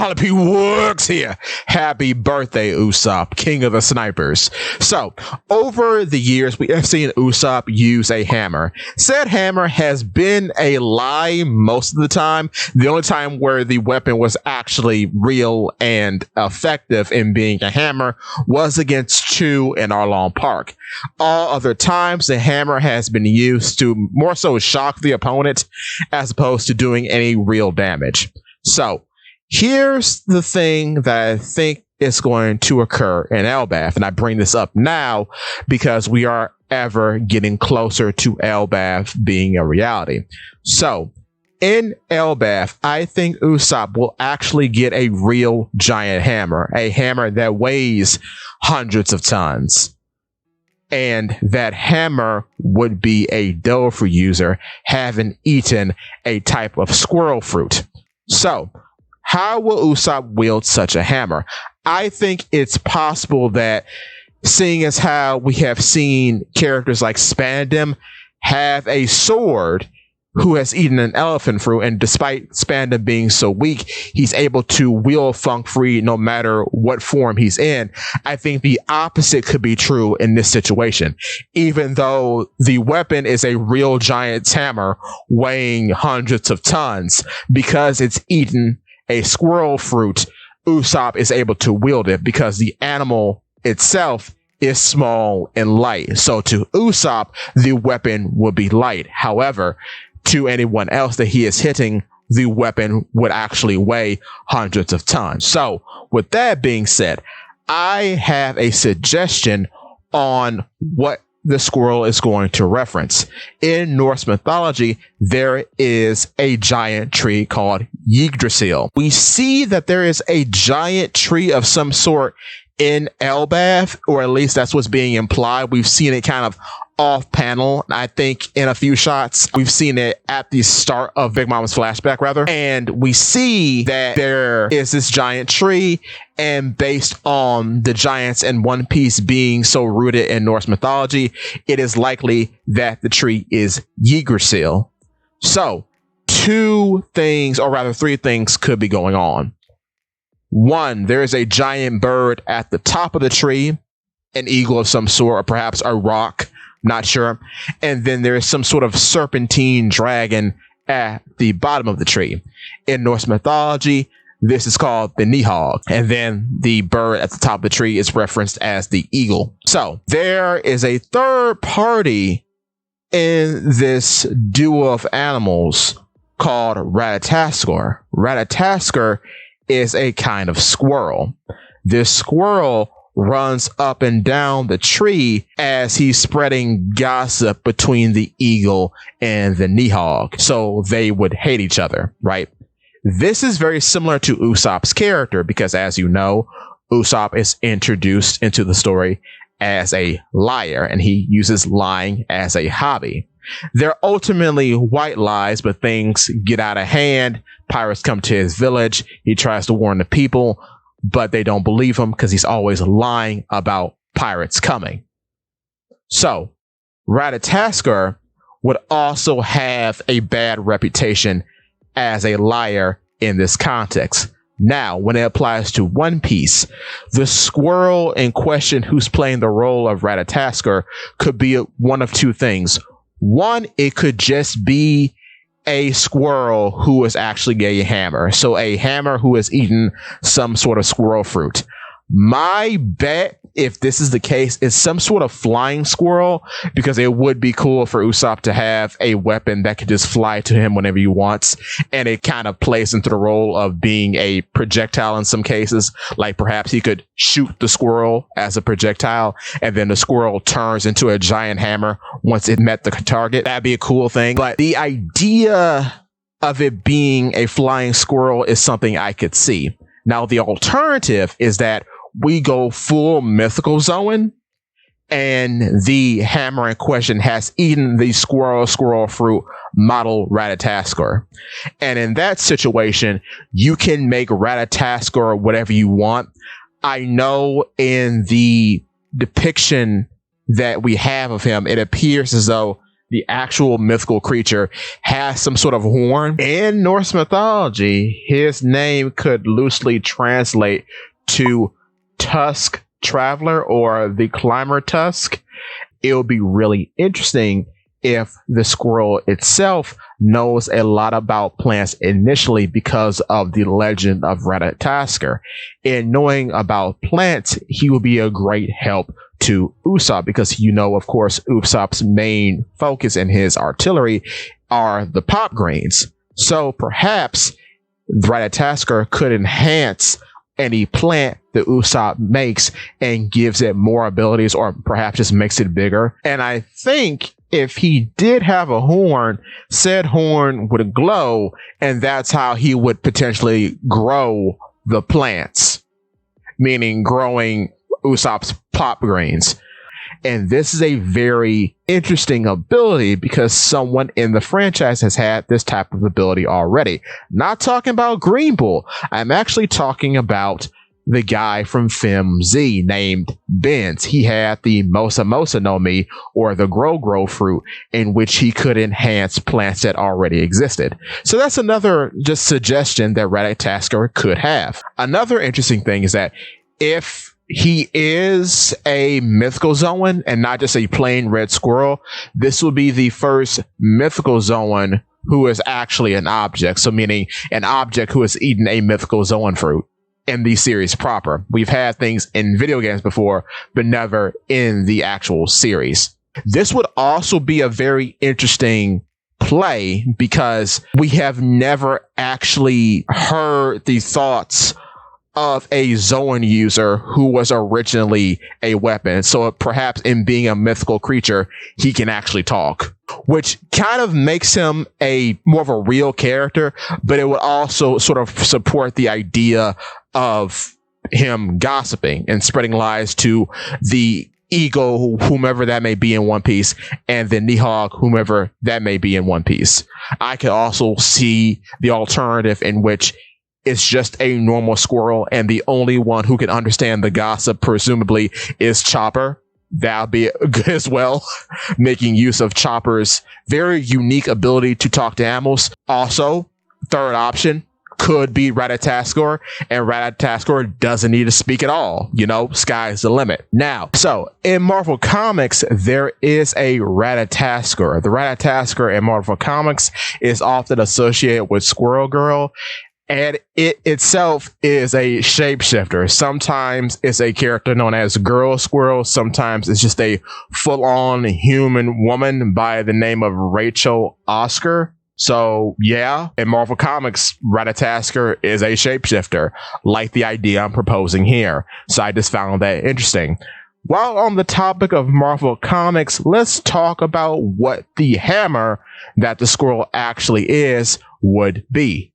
Penelope works here. Happy birthday, Usopp, king of the snipers. So, over the years, we have seen Usopp use a hammer. Said hammer has been a lie most of the time. The only time where the weapon was actually real and effective in being a hammer was against Chu in Arlong Park. All other times, the hammer has been used to more so shock the opponent as opposed to doing any real damage. So, here's the thing that I think is going to occur in Elbaf, and I bring this up now because we are ever getting closer to Elbaf being a reality. So, in Elbaf, I think Usopp will actually get a real giant hammer, a hammer that weighs hundreds of tons. And that hammer would be a Dofru user having eaten a type of squirrel fruit. So, how will Usopp wield such a hammer? I think it's possible that, seeing as how we have seen characters like Spandam have a sword who has eaten an elephant fruit, and despite Spandam being so weak, he's able to wield Funk Free no matter what form he's in. I think the opposite could be true in this situation. Even though the weapon is a real giant's hammer weighing hundreds of tons, because it's eaten a squirrel fruit, Usopp is able to wield it because the animal itself is small and light. So to Usopp, the weapon would be light. However, to anyone else that he is hitting, the weapon would actually weigh hundreds of tons. So with that being said, I have a suggestion on what the squirrel is going to reference. In Norse mythology, there is a giant tree called Yggdrasil. We see that there is a giant tree of some sort in Elbaf, or at least that's what's being implied. We've seen it kind of off panel. I think in a few shots, we've seen it at the start of Big Mama's flashback, rather. And we see that there is this giant tree, and based on the giants in One Piece being so rooted in Norse mythology, it is likely that the tree is Yggdrasil. So, two things, or rather three things, could be going on. One, there is a giant bird at the top of the tree, an eagle of some sort, or perhaps a rock, not sure. And then there is some sort of serpentine dragon at the bottom of the tree. In Norse mythology, this is called the Nihog. And then the bird at the top of the tree is referenced as the eagle. So there is a third party in this duo of animals called Ratatoskr. Ratatoskr is a kind of squirrel. This squirrel runs up and down the tree as he's spreading gossip between the eagle and the Nihog, so they would hate each other, right? This is very similar to Usopp's character because, as you know, Usopp is introduced into the story as a liar, and he uses lying as a hobby. They're ultimately white lies, but things get out of hand. Pirates come to his village. He tries to warn the people, but they don't believe him because he's always lying about pirates coming. So, Ratatoskr would also have a bad reputation as a liar in this context. Now, when it applies to One Piece, the squirrel in question who's playing the role of Ratatoskr could be one of two things. One, it could just be a squirrel who is actually a hammer. So a hammer who has eaten some sort of squirrel fruit. My bet, if this is the case, is some sort of flying squirrel, because it would be cool for Usopp to have a weapon that could just fly to him whenever he wants. And it kind of plays into the role of being a projectile in some cases. Like perhaps he could shoot the squirrel as a projectile, and then the squirrel turns into a giant hammer once it met the target. That'd be a cool thing. But the idea of it being a flying squirrel is something I could see. Now, the alternative is that we go full mythical Zoan, and the hammer in question has eaten the squirrel fruit model Ratatoskr. And in that situation, you can make Ratatoskr whatever you want. I know in the depiction that we have of him, it appears as though the actual mythical creature has some sort of horn. In Norse mythology, his name could loosely translate to Tusk Traveler or the Climber Tusk. It would be really interesting if the squirrel itself knows a lot about plants initially because of the legend of Ratatoskr. In knowing about plants, he will be a great help to Usopp because, of course, Usopp's main focus in his artillery are the pop greens. So perhaps Ratatoskr could enhance any plant that Usopp makes and gives it more abilities, or perhaps just makes it bigger. And I think if he did have a horn, said horn would glow, and that's how he would potentially grow the plants, meaning growing Usopp's pop greens. And this is a very interesting ability because someone in the franchise has had this type of ability already. Not talking about Green Bull. I'm actually talking about the guy from FemZ named Benz. He had the Mosa Mosa no Mi, or the Grow fruit, in which he could enhance plants that already existed. So that's another just suggestion that Ratatoskr could have. Another interesting thing is that if he is a mythical Zoan and not just a plain red squirrel, this will be the first mythical Zoan who is actually an object. So meaning an object who has eaten a mythical Zoan fruit in the series proper. We've had things in video games before, but never in the actual series. This would also be a very interesting play because we have never actually heard the thoughts of a Zoan user who was originally a weapon. So perhaps in being a mythical creature, he can actually talk, which kind of makes him a more of a real character, but it would also sort of support the idea of him gossiping and spreading lies to the Ego, whomever that may be in One Piece, and the Nihog, whomever that may be in One Piece. I could also see the alternative in which it's just a normal squirrel, and the only one who can understand the gossip, presumably, is Chopper. That'll be good as well, making use of Chopper's very unique ability to talk to animals. Also, third option could be Ratatoskr, and Ratatoskr doesn't need to speak at all. Sky's the limit. Now, so in Marvel Comics, there is a Ratatoskr. The Ratatoskr in Marvel Comics is often associated with Squirrel Girl, and it itself is a shapeshifter. Sometimes it's a character known as Girl Squirrel. Sometimes it's just a full-on human woman by the name of Rachel Oscar. So yeah, in Marvel Comics, Ratatoskr is a shapeshifter, like the idea I'm proposing here. So I just found that interesting. While on the topic of Marvel Comics, let's talk about what the hammer that the squirrel actually is would be.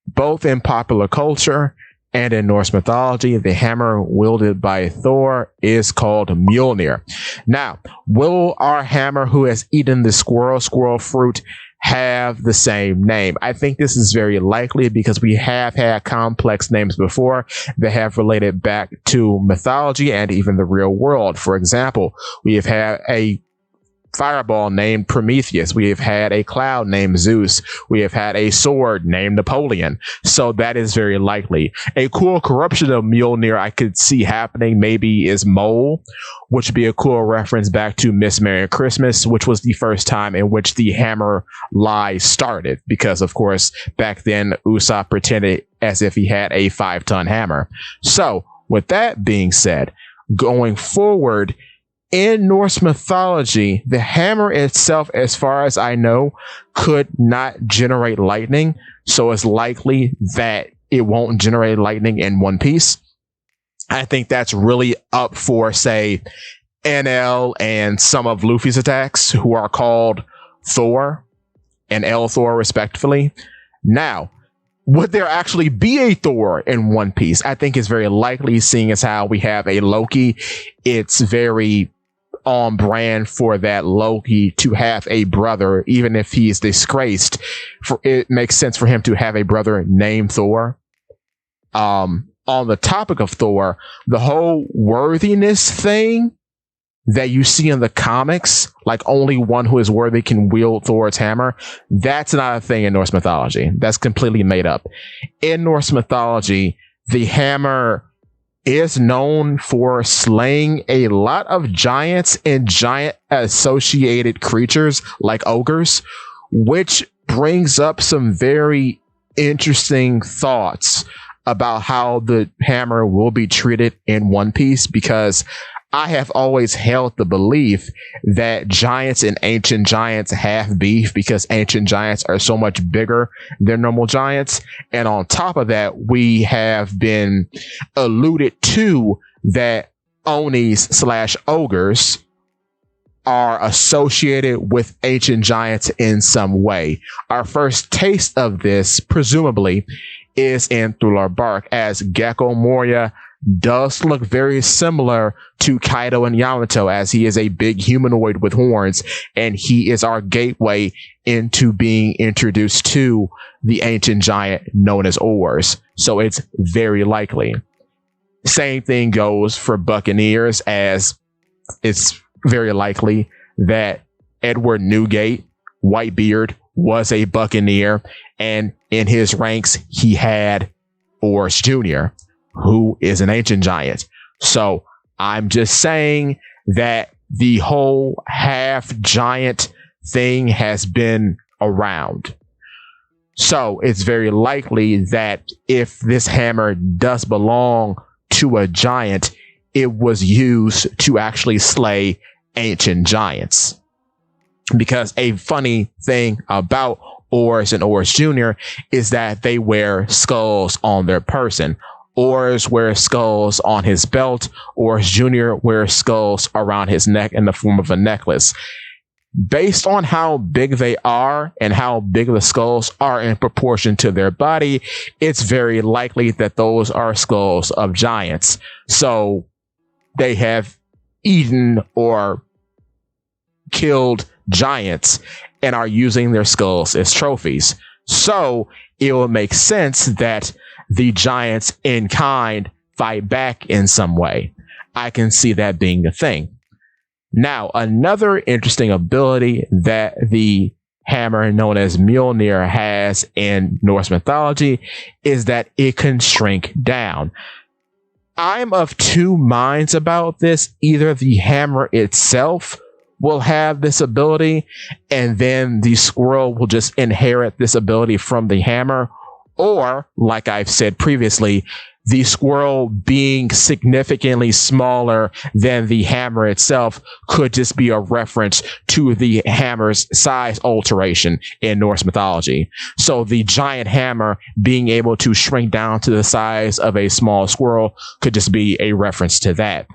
Both in popular culture and in Norse mythology, the hammer wielded by Thor is called Mjolnir. Now, will our hammer who has eaten the squirrel fruit have the same name? I think this is very likely because we have had complex names before that have related back to mythology and even the real world. For example, we have had a fireball named Prometheus. We have had a cloud named Zeus. We have had a sword named Napoleon. So that is very likely. A cool corruption of Mjolnir I could see happening maybe is Mole, which would be a cool reference back to Miss Merry Christmas, which was the first time in which the hammer lie started. Because, of course, back then, Usopp pretended as if he had a 5-ton hammer. So, with that being said, going forward, in Norse mythology, the hammer itself, as far as I know, could not generate lightning. So it's likely that it won't generate lightning in One Piece. I think that's really up for, say, NL and some of Luffy's attacks, who are called Thor and El Thor, respectively. Now, would there actually be a Thor in One Piece? I think it's very likely, seeing as how we have a Loki. It's very on brand for that Loki to have a brother, even if he's disgraced. It makes sense for him to have a brother named Thor. On the topic of Thor, the whole worthiness thing that you see in the comics, like only one who is worthy can wield Thor's hammer, that's not a thing in Norse mythology. That's completely made up. In Norse mythology, the hammer is known for slaying a lot of giants and giant associated creatures like ogres, which brings up some very interesting thoughts about how the hammer will be treated in One Piece, because I have always held the belief that giants and ancient giants have beef because ancient giants are so much bigger than normal giants. And on top of that, we have been alluded to that Onis / ogres are associated with ancient giants in some way. Our first taste of this, presumably, is in Thriller Bark, as Gecko Moria does look very similar to Kaido and Yamato, as he is a big humanoid with horns, and he is our gateway into being introduced to the ancient giant known as Oars. So it's very likely. Same thing goes for Buccaneers, as it's very likely that Edward Newgate, Whitebeard, was a Buccaneer, and in his ranks he had Oars Jr., who is an ancient giant. So I'm just saying that the whole half giant thing has been around. So it's very likely that if this hammer does belong to a giant, it was used to actually slay ancient giants. Because a funny thing about Oars and Oars Jr. is that they wear skulls on their person. Oars wears skulls on his belt. Oars Jr. wears skulls around his neck in the form of a necklace. Based on how big they are and how big the skulls are in proportion to their body, it's very likely that those are skulls of giants. So they have eaten or killed giants and are using their skulls as trophies. So it will make sense that the giants in kind fight back in some way. I can see that being a thing. Now, another interesting ability that the hammer known as Mjolnir has in Norse mythology is that it can shrink down. I'm of two minds about this. Either the hammer itself will have this ability, and then the squirrel will just inherit this ability from the hammer, or, like I've said previously, the squirrel being significantly smaller than the hammer itself could just be a reference to the hammer's size alteration in Norse mythology. So the giant hammer being able to shrink down to the size of a small squirrel could just be a reference to that.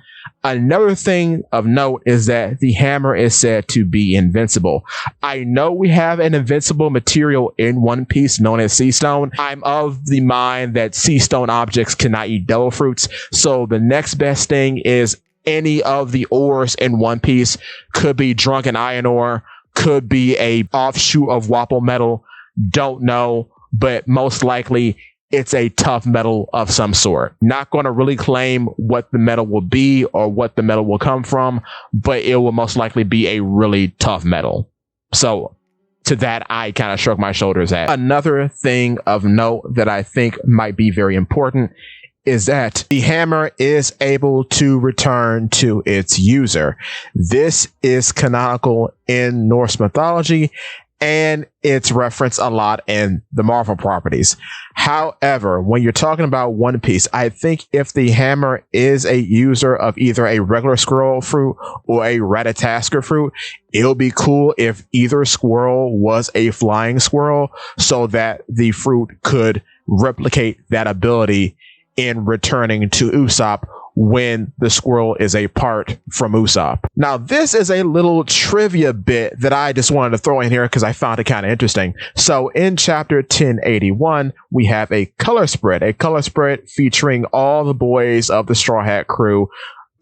Another thing of note is that the hammer is said to be invincible. I know we have an invincible material in One Piece known as sea stone. I'm of the mind that sea stone objects cannot eat devil fruits. So the next best thing is any of the ores in One Piece. Could be drunken iron ore, could be a offshoot of Wapple metal. Don't know, but most likely it's a tough metal of some sort. Not going to really claim what the metal will be or what the metal will come from, but it will most likely be a really tough metal. So to that, I kind of shrug my shoulders at. Another thing of note that I think might be very important is that the hammer is able to return to its user. This is canonical in Norse mythology, and it's referenced a lot in the Marvel properties. However, when you're talking about One Piece, I think if the hammer is a user of either a regular squirrel fruit or a Ratatoskr fruit, it'll be cool if either squirrel was a flying squirrel so that the fruit could replicate that ability in returning to Usopp when the squirrel is a part from Usopp. Now, this is a little trivia bit that I just wanted to throw in here because I found it kind of interesting. So in chapter 1081, we have a color spread featuring all the boys of the Straw Hat crew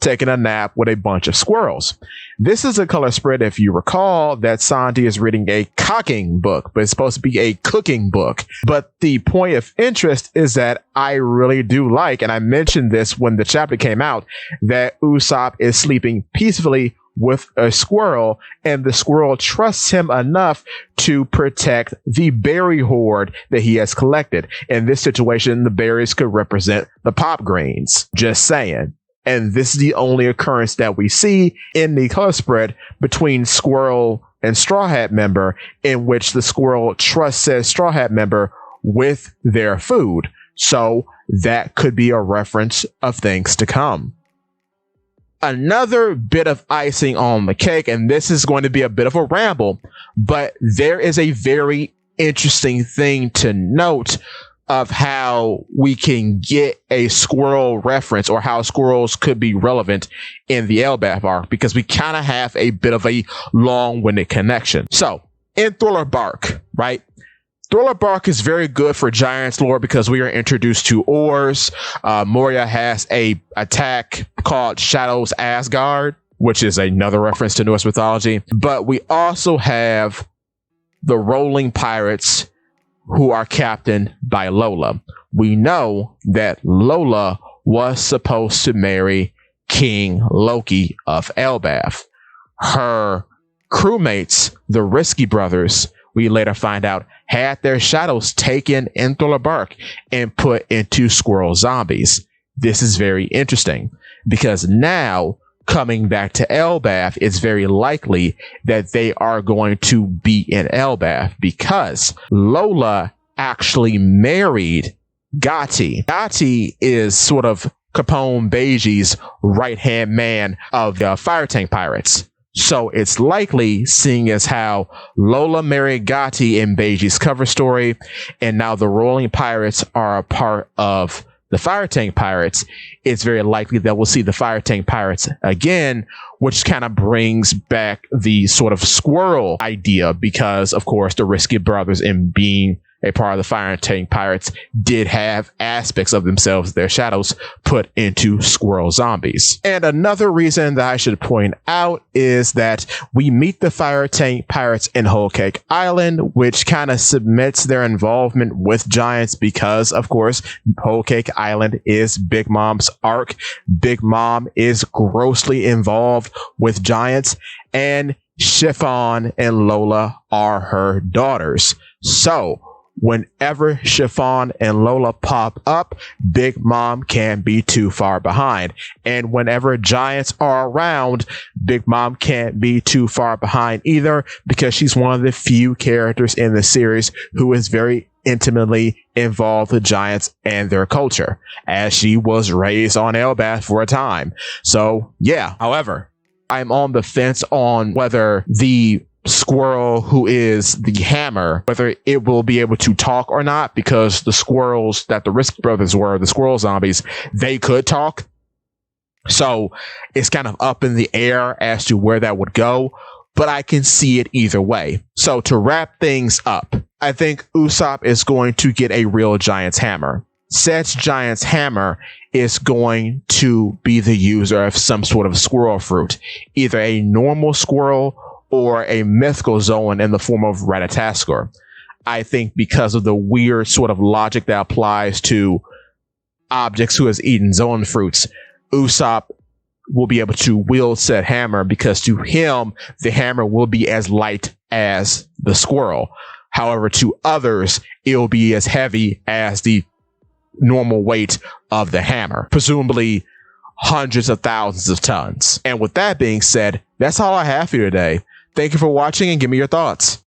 taking a nap with a bunch of squirrels. This is a color spread, if you recall, that Sandy is reading a cooking book, but it's supposed to be a cooking book. But the point of interest is that I really do like, and I mentioned this when the chapter came out, that Usopp is sleeping peacefully with a squirrel, and the squirrel trusts him enough to protect the berry hoard that he has collected. In this situation, the berries could represent the pop greens. Just saying. And this is the only occurrence that we see in the color spread between Squirrel and Straw Hat Member, in which the squirrel trusts says Straw Hat Member with their food. So that could be a reference of things to come. Another bit of icing on the cake, and this is going to be a bit of a ramble, but there is a very interesting thing to note of how we can get a squirrel reference, or how squirrels could be relevant in the Elbaf arc, because we kind of have a bit of a long-winded connection. So, in Thriller Bark, right? Thriller Bark is very good for Giants lore because we are introduced to Oars. Moria has a attack called Shadow's Asgard, which is another reference to Norse mythology. But we also have the Rolling Pirates, who are captained by Lola. We know that Lola was supposed to marry King Loki of Elbaf. Her crewmates, the Risky Brothers, we later find out, had their shadows taken in Thriller Bark and put into squirrel zombies. This is very interesting because now, coming back to Elbaf, it's very likely that they are going to be in Elbaf because Lola actually married Gotti. Gotti is sort of Capone Beji's right-hand man of the Fire Tank Pirates. So it's likely, seeing as how Lola married Gotti in Beji's cover story, and now the Rolling Pirates are a part of the Fire Tank Pirates, it's very likely that we'll see the Fire Tank Pirates again, which kind of brings back the sort of squirrel idea because, of course, the Risky Brothers, in being a part of the Fire Tank Pirates, did have aspects of themselves, their shadows, put into squirrel zombies. And another reason that I should point out is that we meet the Fire Tank Pirates in Whole Cake Island, which kind of submits their involvement with Giants because, of course, Whole Cake Island is Big Mom's arc. Big Mom is grossly involved with Giants, and Chiffon and Lola are her daughters. So whenever Chiffon and Lola pop up, Big Mom can't be too far behind. And whenever Giants are around, Big Mom can't be too far behind either, because she's one of the few characters in the series who is very intimately involved with Giants and their culture, as she was raised on Elbaf for a time. So yeah, however, I'm on the fence on whether the squirrel who is the hammer, whether it will be able to talk or not, because the squirrels that the Risk Brothers were, the squirrel zombies, they could talk. So it's kind of up in the air as to where that would go, but I can see it either way. So to wrap things up, I think Usopp is going to get a real Giant's hammer. Said Giant's hammer is going to be the user of some sort of squirrel fruit, either a normal squirrel or a mythical Zoan in the form of Ratatoskr. I think because of the weird sort of logic that applies to objects who has eaten Zoan fruits, Usopp will be able to wield said hammer because to him, the hammer will be as light as the squirrel. However, to others, it will be as heavy as the normal weight of the hammer, presumably hundreds of thousands of tons. And with that being said, that's all I have for you today. Thank you for watching and give me your thoughts.